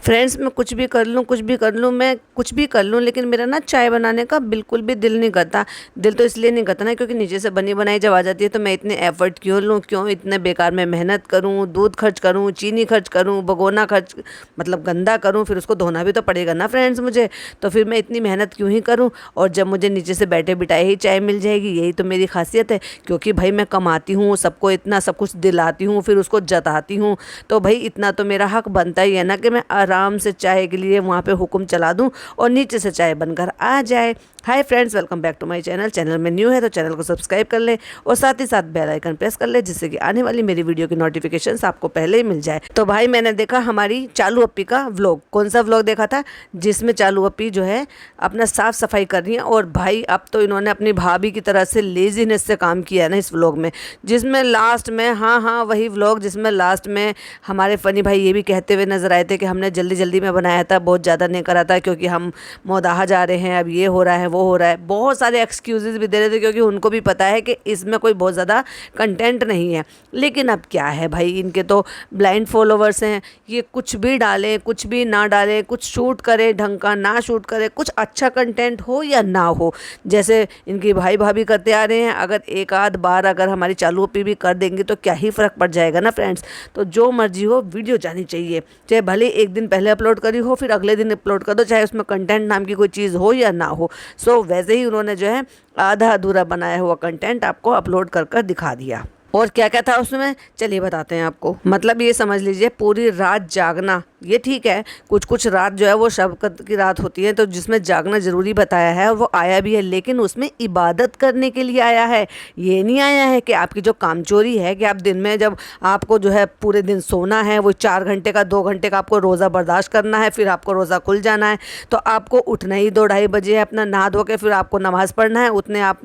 Friends मैं कुछ भी कर लूँ, मैं कुछ भी कर लूँ, लेकिन मेरा ना चाय बनाने का बिल्कुल भी दिल नहीं करता। दिल तो इसलिए नहीं करता ना, क्योंकि नीचे से बनी बनाई जब आ जाती है तो मैं इतने एफर्ट क्यों लूँ, क्यों इतने बेकार में मेहनत करूँ, दूध खर्च करूँ, चीनी खर्च करूँ, भगोना खर्च मतलब गंदा करूँ, फिर उसको धोना भी तो पड़ेगा ना फ्रेंड्स मुझे। तो फिर मैं इतनी मेहनत क्यों ही करूँ, और जब मुझे नीचे से बैठे बिठाए ही चाय मिल जाएगी, यही तो मेरी खासियत है। क्योंकि भाई मैं कमाती हूँ, सबको इतना सब कुछ दिलाती हूँ, फिर उसको जताती हूँ, तो भाई इतना तो मेरा हक बनता ही है ना कि मैं आराम से चाय के लिए वहाँ पे हुक्म चला दूँ और नीचे से चाय बनकर आ जाए। Hi friends, welcome back to my channel. Channel में न्यू है तो चैनल को सब्सक्राइब कर लें और साथ ही साथ बेल आइकन प्रेस कर लें, जिससे कि आने वाली मेरी वीडियो की नोटिफिकेशंस आपको पहले ही मिल जाए। तो भाई मैंने देखा हमारी चालू अप्पी का व्लॉग। कौन सा व्लॉग देखा था? जिसमें चालू अप्पी जो है अपना साफ सफाई कर रही है। और भाई अब तो इन्होंने अपनी भाभी की तरह से लेजीनेस से काम किया है ना इस व्लॉग में, जिसमें लास्ट में हाँ वही व्लॉग जिसमें लास्ट में हमारे फनी भाई ये भी कहते हुए नजर आए थे कि हमने जल्दी जल्दी में बनाया था, बहुत ज़्यादा नहीं करा था, क्योंकि हम मौदाहा जा रहे हैं, अब ये हो रहा है वो हो रहा है। बहुत सारे एक्सक्यूजेज भी दे रहे थे, क्योंकि उनको भी पता है कि इसमें कोई बहुत ज़्यादा कंटेंट नहीं है। लेकिन अब क्या है भाई, इनके तो ब्लाइंड फॉलोवर्स हैं, ये कुछ भी डालें कुछ भी ना डालें, कुछ शूट करें ढंग का ना शूट करें, कुछ अच्छा कंटेंट हो या ना हो, जैसे इनकी भाई भाभी करते आ रहे हैं। अगर एक आध बार अगर हमारी चालू अप्पी भी कर देंगे तो क्या ही फ़र्क पड़ जाएगा ना फ्रेंड्स। तो जो मर्जी हो, वीडियो जानी चाहिए, चाहे भले एक दिन पहले अपलोड करी हो फिर अगले दिन अपलोड कर दो, चाहे उसमें कंटेंट नाम की कोई चीज़ हो या ना हो। सो वैसे ही उन्होंने जो है आधा अधूरा बनाया हुआ कंटेंट आपको अपलोड कर कर दिखा दिया। और क्या क्या था उसमें, चलिए बताते हैं आपको। मतलब ये समझ लीजिए पूरी रात जागना, ये ठीक है, कुछ कुछ रात जो है वो शबकत की रात होती है, तो जिसमें जागना ज़रूरी बताया है और वो आया भी है, लेकिन उसमें इबादत करने के लिए आया है। ये नहीं आया है कि आपकी जो कामचोरी है कि आप दिन में जब आपको जो है पूरे दिन सोना है, वो 4 घंटे का 2 घंटे का आपको रोज़ा बर्दाश्त करना है, फिर आपको रोज़ा खुल जाना है, तो आपको उठना ही 2-2:30 बजे है, अपना नहा धो के फिर आपको नमाज़ पढ़ना है, उतने आप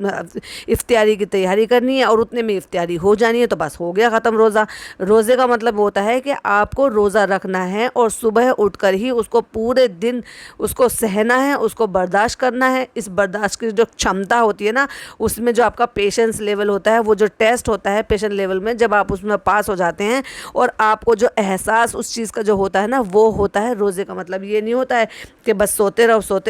इफ्तियारी की तैयारी करनी है और उतने में इफ्तियारी हो जानी है, तो बस हो गया ख़त्म रोज़ा। रोज़े का मतलब होता है कि आपको रोज़ा रखना है और सुबह उठकर ही उसको पूरे दिन उसको सहना है, उसको बर्दाश्त करना है। इस बर्दाश्त की जो क्षमता होती है ना, उसमें जो आपका पेशेंस लेवल होता है, वो जो टेस्ट होता है पेशेंस लेवल में, जब आप उसमें पास हो जाते हैं और आपको जो एहसास उस चीज़ का जो होता है ना, वो होता है रोज़े का मतलब। ये नहीं होता है कि बस सोते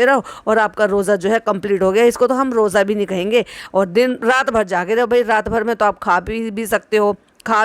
रहो और आपका रोज़ा जो है कंप्लीट हो गया, इसको तो हम रोज़ा भी नहीं कहेंगे। और दिन रात भर जागे रहो, भाई रात भर में तो आप खा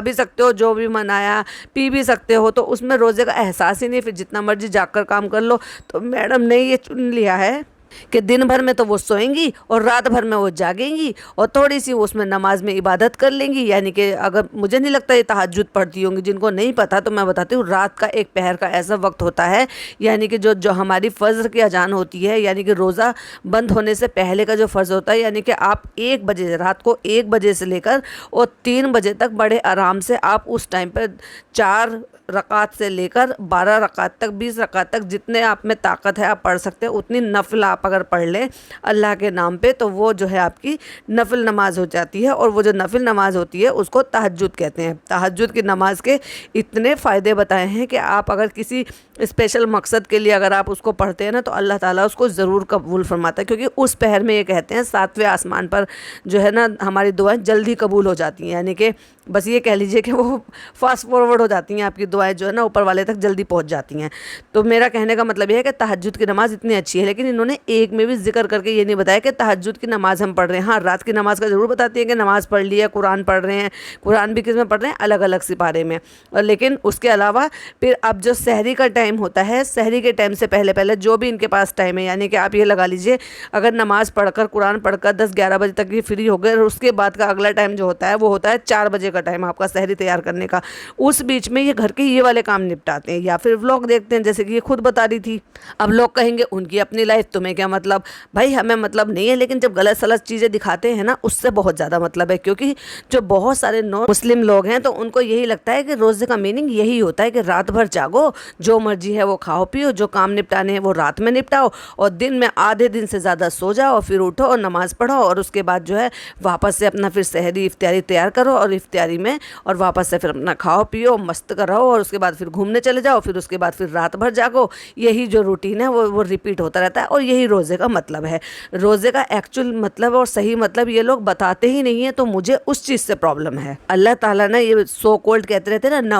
भी सकते हो, जो भी मनाया पी भी सकते हो, तो उसमें रोज़े का एहसास ही नहीं। फिर जितना मर्जी जाकर काम कर लो। तो मैडम ने ये चुन लिया है कि दिन भर में तो वो सोएंगी और रात भर में वो जागेंगी और थोड़ी सी उसमें नमाज में इबादत कर लेंगी। यानी कि अगर मुझे नहीं लगता ये तहज्जुद पढ़ती होंगी, जिनको नहीं पता तो मैं बताती हूँ, रात का एक पहर का ऐसा वक्त होता है, यानी कि जो हमारी फ़ज्र की अजान होती है, यानी कि रोज़ा बंद होने से पहले का जो फ़र्ज़ होता है, यानी कि आप 1 बजे रात को 1 बजे से लेकर और 3 बजे तक बड़े आराम से आप उस टाइम पर 4 रकात से लेकर 12 रकात तक, 20 रकात तक, जितने आप में ताकत है आप पढ़ सकते हैं, उतनी नफिल आप अगर पढ़ लें अल्लाह के नाम पे, तो वो जो है आपकी नफिल नमाज हो जाती है। और वो जो नफिल नमाज होती है उसको तहज्जुद कहते हैं। तहज्जुद की नमाज के इतने फ़ायदे बताए हैं कि आप अगर किसी स्पेशल मकसद के लिए अगर आप उसको पढ़ते हैं ना, तो अल्लाह ताला उसको ज़रूर कबूल फरमाता है। क्योंकि उस पहर में ये कहते हैं 7वें आसमान पर जो है ना हमारी दुआएं जल्दी कबूल हो जाती हैं, यानी कि बस ये कह लीजिए कि वो फास्ट फॉरवर्ड हो जाती हैं, आपकी दुआएं जो है ना ऊपर वाले तक जल्दी पहुंच जाती हैं। तो मेरा कहने का मतलब ये है कि तहज्जुद की नमाज़ इतनी अच्छी है, लेकिन इन्होंने एक में भी जिक्र करके ये नहीं बताया कि तहज्जुद की नमाज़ हम पढ़ रहे हैं। हाँ, रात की नमाज़ का ज़रूर बताती है कि नमाज़ पढ़ ली है, कुरान पढ़ रहे हैं, कुरान भी किस में पढ़ रहे हैं, अलग अलग सिपारे में। और लेकिन उसके अलावा फिर अब जो सहरी का टाइम होता है, सहरी के टाइम से पहले पहले जो भी इनके पास टाइम है, यानी कि आप ये लगा लीजिए अगर नमाज़ पढ़कर कुरान पढ़कर 10-11 बजे तक ये फ्री हो गए, और उसके बाद का अगला टाइम जो होता है वो होता है 4 बजे का टाइम आपका सहरी तैयार करने का। उस बीच में ये घर के ये वाले काम निपटाते हैं या फिर व्लॉग देखते हैं, जैसे कि ये खुद बता रही थी। अब लोग कहेंगे उनकी अपनी लाइफ, तुम्हें क्या मतलब? भाई हमें मतलब नहीं है, लेकिन जब गलत सलत चीज़ें दिखाते हैं ना, उससे बहुत ज़्यादा मतलब है। क्योंकि जो बहुत सारे नॉन मुस्लिम लोग हैं तो उनको यही लगता है कि रोज़े का मीनिंग यही होता है कि रात भर जागो, जो मर्जी है वो खाओ पियो, जो काम निपटाने हैं वो रात में निपटाओ और दिन में आधे दिन से ज़्यादा सो जाओ, फिर उठो और नमाज़ पढ़ो और उसके बाद जो है वापस से अपना फिर सहरी इफ्तियारी तैयार करो और इफ्तियारी में और वापस से फिर अपना खाओ पियो, मस्त करो और उसके बाद फिर घूमने चले जाओ, फिर उसके बाद फिर रात भर जागो। यही जो रूटीन है वो रिपीट होता रहता है, और यही रोज़े का मतलब है। रोज़े का एक्चुअल मतलब और सही मतलब ये लोग बताते ही नहीं है, तो मुझे उस चीज़ से प्रॉब्लम है। अल्लाह ताला ने ये सो कॉल्ड कहते रहते हैं ना,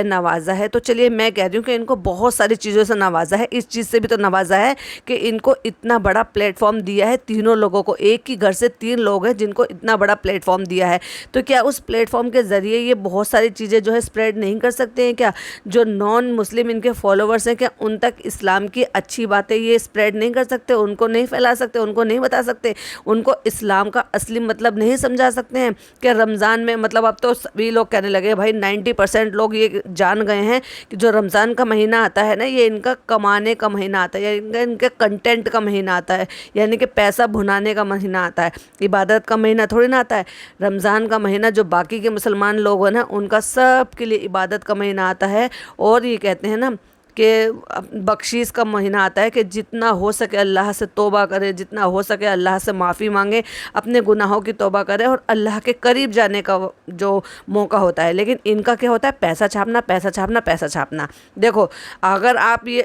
नवाजा है, तो चलिए मैं कह रही हूँ कि इनको बहुत सारी चीज़ों से नवाजा है, इस चीज़ से भी तो नवाजा है कि इनको इतना बड़ा प्लेटफॉर्म दिया है, तीनों लोगों को, एक ही घर से 3 लोग हैं जिनको इतना बड़ा प्लेटफॉर्म दिया है। तो क्या उस प्लेटफॉर्म के ज़रिए ये बहुत सारी चीज़ें जो है स्प्रेड नहीं कर सकते हैं क्या? जो नॉन मुस्लिम इनके फॉलोवर्स हैं, क्या उन तक इस्लाम की अच्छी बातें ये स्प्रेड नहीं कर सकते? उनको नहीं फैला सकते? उनको नहीं बता सकते? उनको इस्लाम का असली मतलब नहीं समझा सकते हैं? क्या रमज़ान में, मतलब अब तो सभी लोग कहने लगे भाई, 90% लोग ये जान गए हैं कि जो रमज़ान का महीना आता है ना, ये इनका कमाने का महीना आता है, या इनके कंटेंट का महीना आता है, यानी कि पैसा भुनाने का महीना आता है। इबादत का महीना थोड़ी ना आता है। रमज़ान का महीना जो बाकी के मुसलमान लोग हैं ना, उनका सब के लिए इबादत का महीना आता है। और ये कहते हैं ना कि बख्शीश का महीना आता है कि जितना हो सके अल्लाह से तौबा करे, जितना हो सके अल्लाह से माफ़ी मांगे, अपने गुनाहों की तौबा करे और अल्लाह के करीब जाने का जो मौका होता है। लेकिन इनका क्या होता है? पैसा छापना, पैसा छापना, पैसा छापना। देखो, अगर आप ये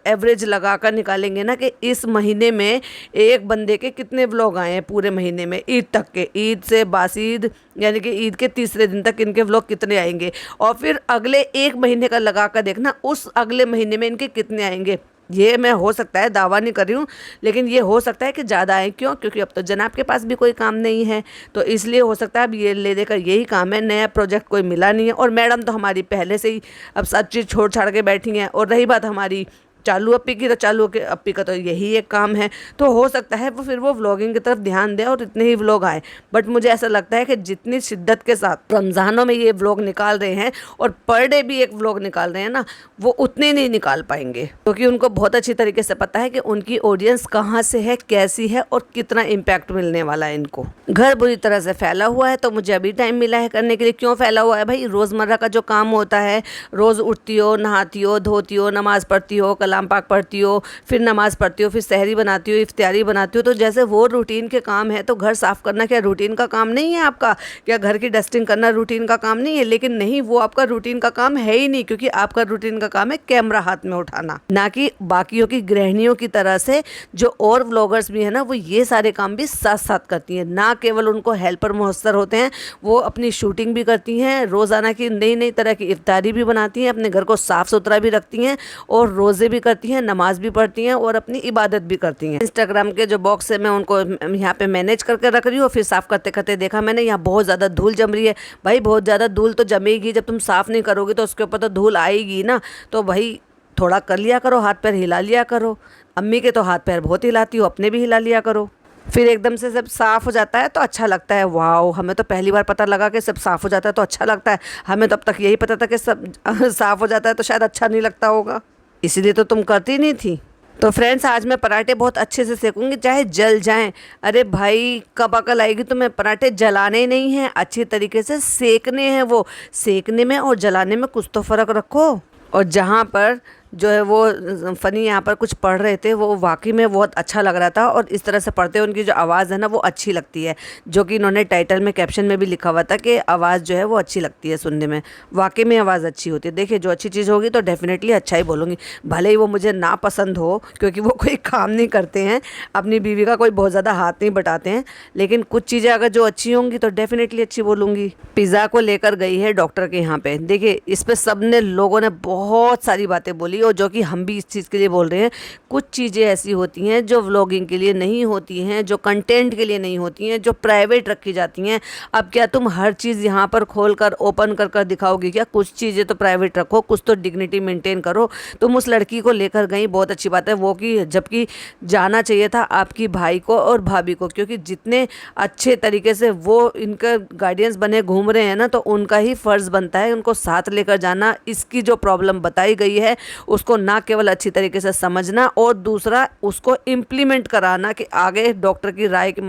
एवरेज लगा कर निकालेंगे ना कि इस महीने में एक बंदे के कितने व्लॉग आए हैं पूरे महीने में, ईद तक के, ईद से बासीद यानी कि ईद के तीसरे दिन तक इनके व्लॉग कितने आएंगे, और फिर अगले एक महीने का लगा कर देखना उस अगले महीने में इनके कितने आएंगे। ये मैं हो सकता है दावा नहीं कर रही हूँ, लेकिन ये हो सकता है कि ज़्यादा आए। क्यों? क्योंकि अब तो जनाब के पास भी कोई काम नहीं है, तो इसलिए हो सकता है अब ये ले देकर यही काम है, नया प्रोजेक्ट कोई मिला नहीं है। और मैडम तो हमारी पहले से ही अब सब चीज़ छोड़ छाड़ के बैठी हैं। और रही बात हमारी चालू अप्पी की, तो चालू के अप्पी का तो यही एक काम है, तो हो सकता है वो फिर वो व्लॉगिंग की तरफ ध्यान दे और इतने ही व्लॉग आए। बट मुझे ऐसा लगता है कि जितनी शिद्दत के साथ रमज़ानों में ये व्लॉग निकाल रहे हैं और पर डे भी एक व्लॉग निकाल रहे हैं ना, वो उतने नहीं निकाल पाएंगे, क्योंकि उनको बहुत अच्छी तरीके से पता है कि उनकी ऑडियंस कहाँ से है, कैसी है और कितना इम्पैक्ट मिलने वाला है इनको। घर बुरी तरह से फैला हुआ है, तो मुझे अभी टाइम मिला है करने के लिए। क्यों फैला हुआ है भाई? रोज़मर्रा का जो काम होता है, रोज़ उठती हो, नहाती हो, धोती हो, नमाज़ पढ़ती हो, कलाम पाक पढ़ती हो, फिर नमाज़ पढ़ती हो, फिर सहरी बनाती हो, इफ्तियारी बनाती हो, तो जैसे वो रूटीन के काम है, तो घर साफ़ करना क्या रूटीन का काम नहीं है आपका? क्या घर की डस्टिंग करना रूटीन का काम नहीं है? लेकिन नहीं, वो आपका रूटीन का काम है ही नहीं, क्योंकि आपका रूटीन का काम है कैमरा हाथ में उठाना, ना कि बाकियों की गृहिणियों की तरह से जो और व्लॉगर्स भी है ना, वो ये सारे काम भी साथ साथ करती हैं। ना केवल उनको हेल्पर मुहस्सर होते हैं, वो अपनी शूटिंग भी करती हैं, रोज़ाना की नई नई तरह की इफ्तारी भी बनाती हैं, अपने घर को साफ़ सुथरा भी रखती हैं, और रोज़े भी करती हैं, नमाज भी पढ़ती हैं, और अपनी इबादत भी करती हैं। इंस्टाग्राम के जो बॉक्स है मैं उनको यहाँ पे मैनेज करके रख रही हूँ। फिर साफ़ करते करते देखा मैंने यहाँ बहुत ज़्यादा धूल जम रही है। भाई बहुत ज़्यादा धूल तो जमेगी, जब तुम साफ़ नहीं करोगे तो उसके ऊपर तो धूल आएगी ना। तो भाई थोड़ा कर लिया करो, हाथ पैर हिला लिया करो। अम्मी के तो हाथ पैर बहुत हिलाती हो, अपने भी हिला लिया करो। फिर एकदम से सब साफ़ हो जाता है तो अच्छा लगता है। वाह, हमें तो पहली बार पता लगा कि सब साफ़ हो जाता है तो अच्छा लगता है। हमें तो अब तक यही पता था कि सब साफ़ हो जाता है तो शायद अच्छा नहीं लगता होगा, इसीलिए तो तुम करती नहीं थी। तो फ्रेंड्स, आज मैं पराठे बहुत अच्छे से सेकूंगी, चाहे जल जाएं। अरे भाई, कब अकल आएगी तुम्हें? पराठे जलाने नहीं हैं, अच्छी तरीके से सेकने हैं। वो सेकने में और जलाने में कुछ तो फ़र्क रखो। और जहाँ पर जो है वो फ़नी यहाँ पर कुछ पढ़ रहे थे, वो वाकई में बहुत अच्छा लग रहा था। और इस तरह से पढ़ते उनकी जो आवाज़ है ना, वो अच्छी लगती है, जो कि इन्होंने टाइटल में कैप्शन में भी लिखा हुआ था कि आवाज़ जो है वो अच्छी लगती है सुनने में। वाकई में आवाज़ अच्छी होती है। देखिए, जो अच्छी चीज़ होगी तो डेफिनेटली अच्छा ही बोलूँगी, भले ही वो मुझे ना पसंद हो, क्योंकि वो कोई काम नहीं करते हैं, अपनी बीवी का कोई बहुत ज़्यादा हाथ नहीं बटाते हैं। लेकिन कुछ चीज़ें अगर जो अच्छी होंगी तो डेफिनेटली अच्छी बोलूँगी। पिज़्ज़ा को लेकर गई है डॉक्टर के यहाँ पे। देखिए, इस पर सब ने लोगों ने बहुत सारी बातें बोली, और जो कि हम भी इस चीज़ के लिए बोल रहे हैं। कुछ चीज़ें ऐसी होती हैं जो व्लॉगिंग के लिए नहीं होती हैं, जो कंटेंट के लिए नहीं होती हैं, जो प्राइवेट रखी जाती हैं। अब क्या तुम हर चीज़ यहाँ पर खोल कर ओपन कर कर दिखाओगी क्या? कुछ चीज़ें तो प्राइवेट रखो, कुछ तो डिग्निटी मेंटेन करो। तुम उस लड़की को लेकर गई, बहुत अच्छी बात है वो, कि जबकि जाना चाहिए था आपकी भाई को और भाभी को, क्योंकि जितने अच्छे तरीके से वो इनका गार्डियंस बने घूम रहे हैं ना, तो उनका ही फ़र्ज़ बनता है उनको साथ लेकर जाना। इसकी जो प्रॉब्लम बताई गई है उसको ना केवल अच्छी तरीके से समझना, और दूसरा उसको इम्प्लीमेंट कराना कि आगे डॉक्टर की राय के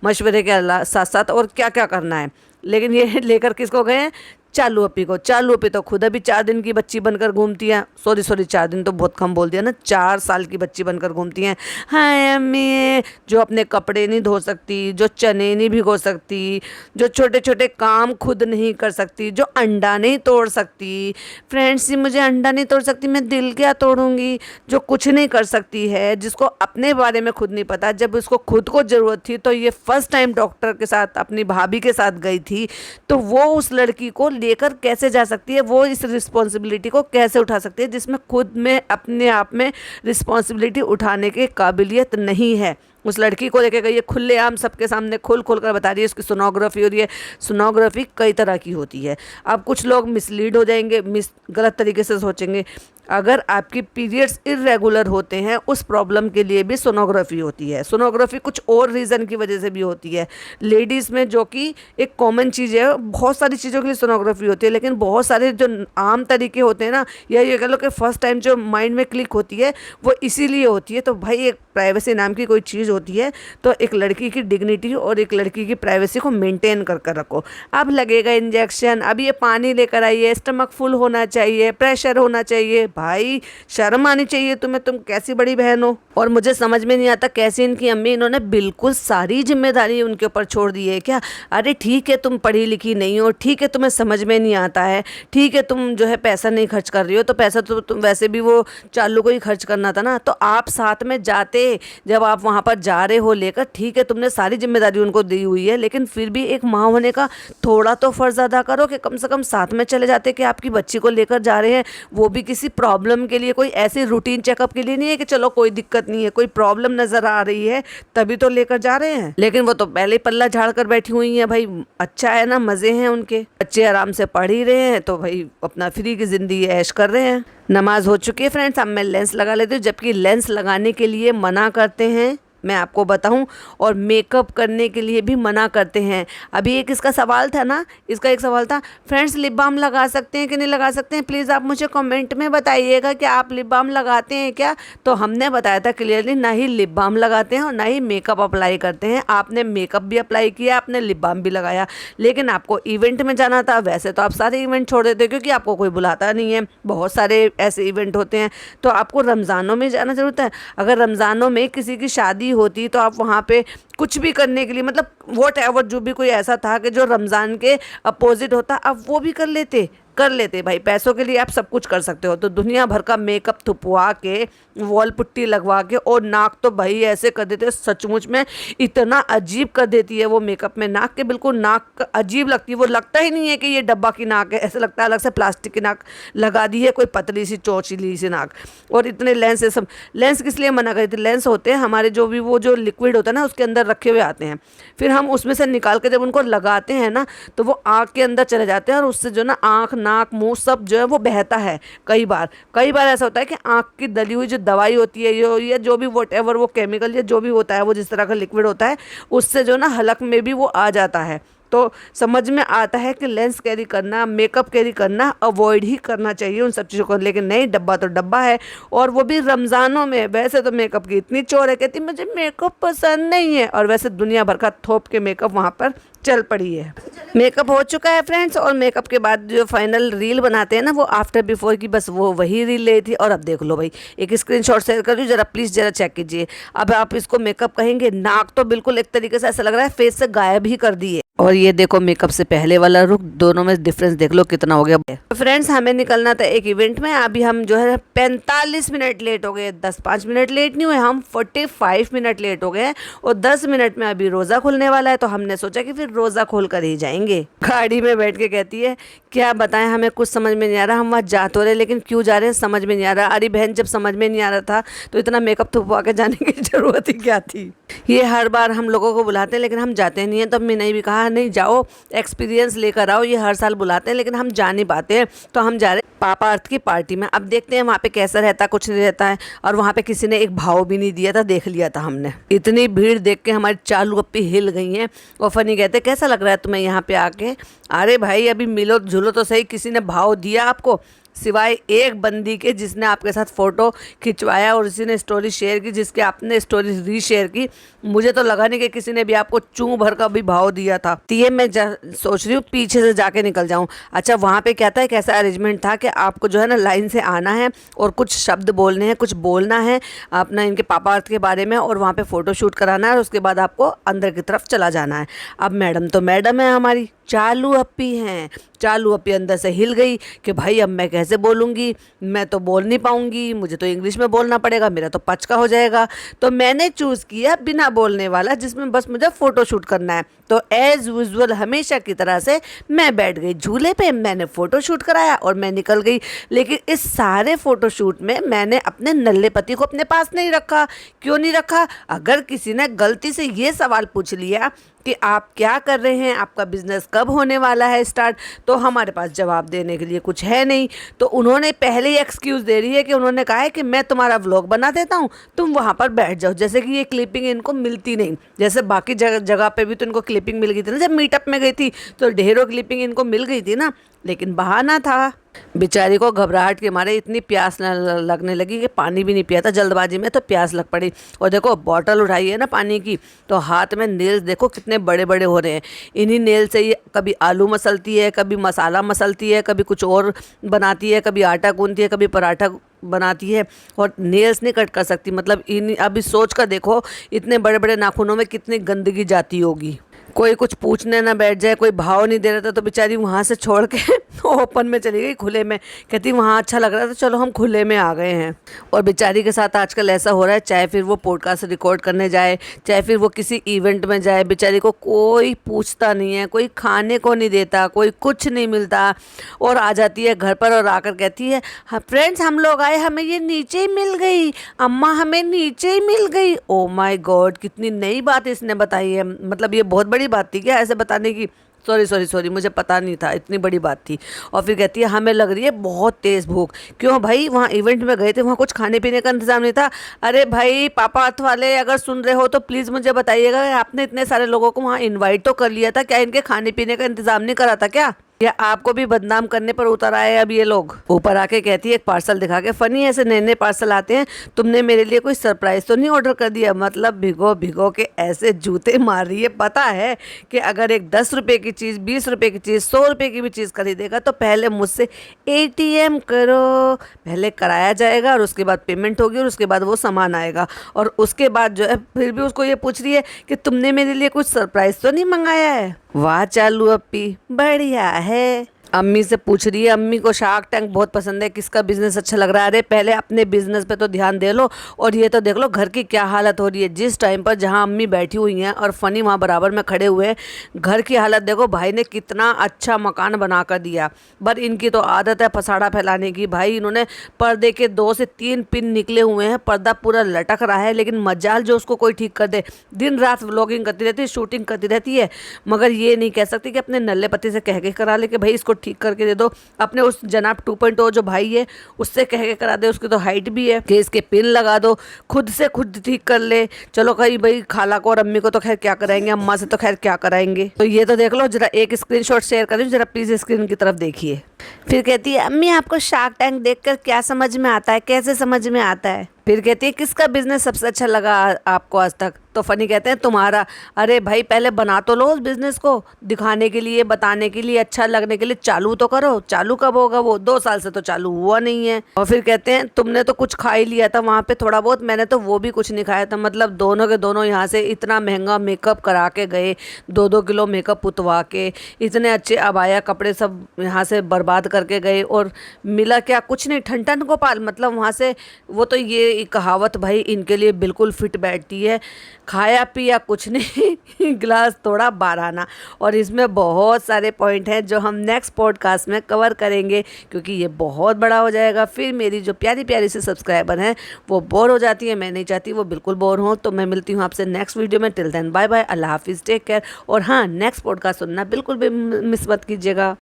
मशवरे के साथ साथ और क्या क्या करना है। लेकिन ये लेकर किसको गए हैं? चालू अपी को। चालू अपी तो खुद अभी 4 दिन की बच्ची बनकर घूमती है, सॉरी 4 दिन तो बहुत कम बोल दिया ना, 4 साल की बच्ची बनकर घूमती हैं। हाय अम्मी, जो अपने कपड़े नहीं धो सकती, जो चने नहीं भिगो सकती, जो छोटे छोटे काम खुद नहीं कर सकती, जो अंडा नहीं तोड़ सकती। फ्रेंड्स जी, मुझे अंडा नहीं तोड़ सकती, मैं दिल क्या तोड़ूंगी। जो कुछ नहीं कर सकती है, जिसको अपने बारे में खुद नहीं पता, जब उसको खुद को ज़रूरत थी तो ये फर्स्ट टाइम डॉक्टर के साथ अपनी भाभी के साथ गई थी, तो वो उस लड़की को लेकर कैसे जा सकती है, वो इस रिस्पॉन्सिबिलिटी को कैसे उठा सकती है जिसमें खुद में अपने आप में रिस्पॉन्सिबिलिटी उठाने की काबिलियत नहीं है। उस लड़की को लेके गई है, खुलेआम सबके सामने खोल खोल कर बता रही है उसकी सोनोग्राफी हो रही है। सोनोग्राफी कई तरह की होती है। अब कुछ लोग मिसलीड हो जाएंगे, गलत तरीके से सोचेंगे। अगर आपकी पीरियड्स इरेगुलर होते हैं, उस प्रॉब्लम के लिए भी सोनोग्राफी होती है। सोनोग्राफी कुछ और रीज़न की वजह से भी होती है लेडीज़ में, जो कि एक कॉमन चीज़ है। बहुत सारी चीज़ों के लिए सोनोग्राफी होती है, लेकिन बहुत सारे जो आम तरीके होते हैं ना, या ये कह लो कि फर्स्ट टाइम जो माइंड में क्लिक होती है वो इसीलिए होती है। तो भाई एक प्राइवेसी नाम की कोई चीज़ होती है, तो एक लड़की की डिग्निटी और एक लड़की की प्राइवेसी को मेंटेन कर कर रखो। अब लगेगा इंजेक्शन, अब ये पानी लेकर आइए, स्टमक फुल होना चाहिए, प्रेशर होना चाहिए। भाई शर्म आनी चाहिए तुम्हें, तुम कैसी बड़ी बहन हो। और मुझे समझ में नहीं आता कैसे इनकी अम्मी, इन्होंने बिल्कुल सारी जिम्मेदारी उनके ऊपर छोड़ दी है क्या। अरे ठीक है तुम पढ़ी लिखी नहीं हो, ठीक है तुम्हें समझ में नहीं आता है, ठीक है तुम जो है पैसा नहीं खर्च कर रही हो, तो पैसा तो तुम वैसे भी वो चालू को ही खर्च करना था ना, तो आप साथ में जाते जब आप वहाँ पर जा रहे हो लेकर। ठीक है तुमने सारी जिम्मेदारी उनको दी हुई है, लेकिन फिर भी एक माँ होने का थोड़ा तो फ़र्ज़ अदा करो कि कम से कम साथ में चले जाते कि आपकी बच्ची को लेकर जा रहे हैं, वो भी किसी प्रॉब्लम के लिए, कोई ऐसे रूटीन चेकअप के लिए नहीं है कि चलो कोई दिक्कत नहीं है, कोई प्रॉब्लम नज़र आ रही है तभी तो लेकर जा रहे हैं। लेकिन वो तो पहले ही पल्ला झाड़ कर बैठी हुई हैं। भाई अच्छा है ना, मज़े हैं उनके, बच्चे आराम से पढ़ ही रहे हैं, तो भाई अपना फ्री की ज़िंदगी ऐश कर रहे हैं। नमाज हो चुकी है फ्रेंड्स, अब मैं लेंस लगा लेती हूँ। जबकि लेंस लगाने के लिए मना करते हैं, मैं आपको बताऊं, और मेकअप करने के लिए भी मना करते हैं। अभी एक इसका सवाल था ना, इसका एक सवाल था, फ्रेंड्स लिप बाम लगा सकते हैं कि नहीं लगा सकते हैं, प्लीज़ आप मुझे कमेंट में बताइएगा कि आप लिप बाम लगाते हैं क्या। तो हमने बताया था क्लियरली, ना ही लिप बाम लगाते हैं और ना ही मेकअप अप्लाई करते हैं। आपने मेकअप भी अप्लाई किया, आपने लिप बाम भी लगाया, लेकिन आपको इवेंट में जाना था। वैसे तो आप सारे इवेंट छोड़ देते क्योंकि आपको कोई बुलाता नहीं है, बहुत सारे ऐसे इवेंट होते हैं। तो आपको रमज़ानों में जाना ज़रूरत है। अगर रमज़ानों में किसी की शादी होती तो आप वहाँ पे कुछ भी करने के लिए, मतलब वॉट एवर, जो भी कोई ऐसा था कि जो रमज़ान के अपोजिट होता, आप वो भी कर लेते भाई। पैसों के लिए आप सब कुछ कर सकते हो। तो दुनिया भर का मेकअप थुपवा के, वॉल पुट्टी लगवा के, और नाक तो भाई ऐसे कर देते हैं, सचमुच में इतना अजीब कर देती है वो मेकअप में। नाक के बिल्कुल नाक अजीब लगती है, वो लगता ही नहीं है कि ये डब्बा की नाक है, ऐसा लगता है अलग से प्लास्टिक की नाक लगा दी है, कोई पतली सी चौचीली सी नाक। और इतने लेंस है सब। लेंस किस लिए मना करी थी, लेंस होते हैं हमारे जो भी वो जो लिक्विड होता है ना, उसके अंदर रखे हुए आते हैं, फिर हम उसमें से निकाल के जब उनको लगाते हैं ना, तो वो आँख के अंदर चले जाते हैं, और उससे जो ना आँख, नाक, मुंह सब जो है वो बहता है। कई बार ऐसा होता है कि आँख की दली हुई जो दवाई होती है, या जो भी वॉट एवर वो केमिकल या जो भी होता है, वो जिस तरह का लिक्विड होता है, उससे जो ना हलक में भी वो आ जाता है। तो समझ में आता है कि लेंस कैरी करना, मेकअप कैरी करना अवॉइड ही करना चाहिए उन सब चीज़ों को। लेकिन नहीं, डब्बा तो डब्बा है, और वो भी रमज़ानों में। वैसे तो मेकअप की इतनी चोर है, कहती मुझे मेकअप पसंद नहीं है, और वैसे दुनिया भर का थोप के मेकअप वहाँ पर चल पड़ी है। मेकअप हो चुका है फ्रेंड्स, और मेकअप के बाद जो फाइनल रील बनाते हैं ना, वो आफ्टर बिफोर की, बस वो वही रील ले थी। और अब देख लो भाई, एक स्क्रीनशॉट शेयर कर रही हूँ, जरा प्लीज़ जरा चेक कीजिए। अब आप इसको मेकअप कहेंगे, नाक तो बिल्कुल एक तरीके से ऐसा लग रहा है फेस से गायब ही कर दी है। और ये देखो मेकअप से पहले वाला रुख, दोनों में डिफरेंस देख लो कितना हो गया। फ्रेंड्स हमें निकलना था एक इवेंट में, अभी हम जो है 45 मिनट लेट हो गए। 10-5 मिनट लेट नहीं हुए, हम 45 मिनट लेट हो गए। और 10 मिनट में अभी रोज़ा खुलने वाला है, तो हमने सोचा कि फिर रोज़ा खोल कर ही जाएंगे। गाड़ी में बैठ के कहती है क्या बताएं, हमें कुछ समझ में नहीं आ रहा, हम वहाँ जा तो रहे लेकिन क्यों जा रहे हैं समझ में नहीं आ रहा। अरे बहन, जब समझ में नहीं आ रहा था तो इतना मेकअप थुपवा के जाने की ज़रूरत ही क्या थी। ये हर बार हम लोगों को बुलाते हैं लेकिन हम जाते नहीं हैं। तो मैंने भी कहा नहीं जाओ, एक्सपीरियंस लेकर आओ। ये हर साल बुलाते हैं लेकिन हम जा नहीं पाते हैं, तो हम जा रहे हैं पापा अर्थ की पार्टी में। अब देखते हैं वहाँ पे कैसा रहता, कुछ नहीं रहता है। और वहाँ पे किसी ने एक भाव भी नहीं दिया था, देख लिया था हमने। इतनी भीड़ देख के हमारी चालू अप्पी हिल गई हैं। और फनी कहते कैसा लग रहा है तुम्हें यहाँ पे आके। अरे भाई अभी मिलो झूलो तो सही, किसी ने भाव दिया आपको? सिवाय एक बंदी के जिसने आपके साथ फ़ोटो खिंचवाया और उसी ने स्टोरी शेयर की, जिसके आपने स्टोरी रीशेयर की। मुझे तो लगा नहीं कि किसी ने भी आपको चूं भर का भी भाव दिया था। तो ये मैं सोच रही हूँ पीछे से जाके निकल जाऊँ। अच्छा, वहाँ पे क्या था, एक ऐसा अरेंजमेंट था कि आपको जो है ना लाइन से आना है और कुछ शब्द बोलने हैं, कुछ बोलना है अपना इनके पापा अर्थ के बारे में, और वहाँ पे फ़ोटो शूट कराना है और उसके बाद आपको अंदर की तरफ चला जाना है। अब मैडम तो मैडम है हमारी, चालू अपी हैं। चालू अपी अंदर से हिल गई कि भाई अब मैं कैसे बोलूँगी, मैं तो बोल नहीं पाऊँगी, मुझे तो इंग्लिश में बोलना पड़ेगा, मेरा तो पचका हो जाएगा। तो मैंने चूज़ किया बिना बोलने वाला, जिसमें बस मुझे फ़ोटो शूट करना है। तो एज़ यूजुअल हमेशा की तरह से मैं बैठ गई झूले पे, मैंने फ़ोटो शूट कराया और मैं निकल गई। लेकिन इस सारे फ़ोटो शूट में मैंने अपने नल्ले पति को अपने पास नहीं रखा। क्यों नहीं रखा? अगर किसी ने गलती से ये सवाल पूछ लिया कि आप क्या कर रहे हैं, आपका बिज़नेस कब होने वाला है स्टार्ट, तो हमारे पास जवाब देने के लिए कुछ है नहीं। तो उन्होंने पहले ही एक्सक्यूज़ दे रही है कि उन्होंने कहा है कि मैं तुम्हारा व्लॉग बना देता हूँ, तुम वहाँ पर बैठ जाओ। जैसे कि ये क्लिपिंग इनको मिलती नहीं, जैसे बाकी जगह पे भी तो इनको क्लिपिंग मिल गई थी ना। जब मीटअप में गई थी तो ढेरों क्लिपिंग इनको मिल गई थी ना, लेकिन बहाना था। बेचारी को घबराहट के मारे इतनी प्यास लगने लगी कि पानी भी नहीं पिया था जल्दबाजी में, तो प्यास लग पड़ी। और देखो बॉटल उठाई है ना पानी की, तो हाथ में नेल्स देखो कितने बड़े बड़े हो रहे हैं। इन्हीं नेल से ये कभी आलू मसलती है, कभी मसाला मसलती है, कभी कुछ और बनाती है, कभी आटा गूंथती है, कभी पराठा बनाती है, और नेल्स नहीं कट कर सकती। मतलब इन अभी सोच कर देखो इतने बड़े बड़े नाखूनों में कितनी गंदगी जाती होगी। कोई कुछ पूछने ना बैठ जाए, कोई भाव नहीं दे रहा था तो बेचारी वहाँ से छोड़ के ओपन में चली गई, खुले में। कहती वहाँ अच्छा लग रहा था, चलो हम खुले में आ गए हैं। और बेचारी के साथ आजकल ऐसा हो रहा है, चाहे फिर वो पॉडकास्ट रिकॉर्ड करने जाए, चाहे फिर वो किसी इवेंट में जाए, बेचारी को कोई पूछता नहीं है, कोई खाने को नहीं देता, कोई कुछ नहीं मिलता। और आ जाती है घर पर और आकर कहती है, हाँ फ्रेंड्स हम लोग आए, हमें ये नीचे ही मिल गई, अम्मा हमें नीचे ही मिल गई। ओ माय गॉड, कितनी नई बात इसने बताई है। मतलब ये बहुत बड़ी बात थी क्या ऐसे बताने की? सॉरी मुझे पता नहीं था इतनी बड़ी बात थी। और फिर कहती है हमें लग रही है बहुत तेज़ भूख। क्यों भाई, वहाँ इवेंट में गए थे, वहाँ कुछ खाने पीने का इंतजाम नहीं था? अरे भाई पापा अर्थ वाले अगर सुन रहे हो तो प्लीज़ मुझे बताइएगा, आपने इतने सारे लोगों को वहाँ इन्वाइट तो कर लिया था, क्या इनके खाने पीने का इंतजाम नहीं करा था क्या? या आपको भी बदनाम करने पर उतर आए अब ये लोग? ऊपर आके कहती है एक पार्सल दिखा के, फनी ऐसे नए नए पार्सल आते हैं, तुमने मेरे लिए कोई सरप्राइज तो नहीं ऑर्डर कर दिया? मतलब भिगो भिगो के ऐसे जूते मार रही है। पता है कि अगर एक 10 रुपये की चीज़, 20 रुपये की चीज़, 100 रुपये की भी चीज़ खरीदेगा तो पहले मुझसे ATM करो, पहले कराया जाएगा और उसके बाद पेमेंट होगी और उसके बाद वो सामान आएगा। और उसके बाद जो है फिर भी उसको ये पूछ रही है कि तुमने मेरे लिए कुछ सरप्राइज तो नहीं मंगाया है? वाह चालू अपी, बढ़िया है। अम्मी से पूछ रही है, अम्मी को शार्क टैंक बहुत पसंद है, किसका बिजनेस अच्छा लग रहा है? अरे पहले अपने बिजनेस पे तो ध्यान दे लो। और ये तो देख लो घर की क्या हालत हो रही है। जिस टाइम पर जहाँ अम्मी बैठी हुई हैं और फनी वहाँ बराबर में खड़े हुए हैं, घर की हालत देखो। भाई ने कितना अच्छा मकान बना कर दिया, पर इनकी तो आदत है फसाड़ा फैलाने की। भाई इन्होंने पर्दे के 2 से 3 पिन निकले हुए हैं, पर्दा पूरा लटक रहा है, लेकिन मजाल जो उसको कोई ठीक कर दे। दिन रात व्लॉगिंग करती रहती है, शूटिंग करती रहती है, मगर ये नहीं कह सकती कि अपने नल्ले पति से कह के करा ले कि भाई इसको ठीक करके दे दो। अपने उस जनाब 2.0 जो भाई है उससे कह के करा दे, उसकी तो हाइट भी है, कि इसके पिन लगा दो। खुद से खुद ठीक कर ले। चलो कहीं भाई खाला को और अम्मी को तो खैर क्या कराएंगे, अम्मा से तो खैर क्या कराएंगे। तो ये तो देख लो, जरा एक स्क्रीनशॉट शेयर कर रही हूँ, जरा प्लीज स्क्रीन की तरफ देखिए। फिर कहती है अम्मी आपको शार्क टैंक देखकर क्या समझ में आता है, कैसे समझ में आता है? फिर कहती है किसका बिजनेस सबसे अच्छा लगा आपको आज तक? तो फनी कहते हैं तुम्हारा। अरे भाई पहले बना तो लो उस बिजनेस को, दिखाने के लिए, बताने के लिए, अच्छा लगने के लिए चालू तो करो। चालू कब होगा? वो 2 साल से तो चालू हुआ नहीं है। और फिर कहते हैं तुमने तो कुछ खा ही लिया था वहाँ पे थोड़ा बहुत, मैंने तो वो भी कुछ नहीं खाया था। मतलब दोनों के दोनों यहाँ से इतना महंगा मेकअप करा के गए, 2-2 किलो मेकअप उतवा के, इतने अच्छे अबाया कपड़े सब यहाँ से बर्बाद करके गए, और मिला क्या? कुछ नहीं। ठन गोपाल, मतलब वहाँ से वो तो ये कहावत भाई इनके लिए बिल्कुल फिट बैठती है। खाया पिया कुछ नहीं गिलास तोड़ा 12 आना। और इसमें बहुत सारे पॉइंट हैं जो हम नेक्स्ट पॉडकास्ट में कवर करेंगे, क्योंकि ये बहुत बड़ा हो जाएगा। फिर मेरी जो प्यारी प्यारी से सब्सक्राइबर हैं वो बोर हो जाती है, मैं नहीं चाहती वो बिल्कुल बोर हो। तो मैं मिलती हूँ आपसे नेक्स्ट वीडियो में। टिल देन बाय बाय, अल्लाह हाफिज़, टेक केयर। और हाँ, नेक्स्ट पॉडकास्ट सुनना बिल्कुल भी मिस मत कीजिएगा।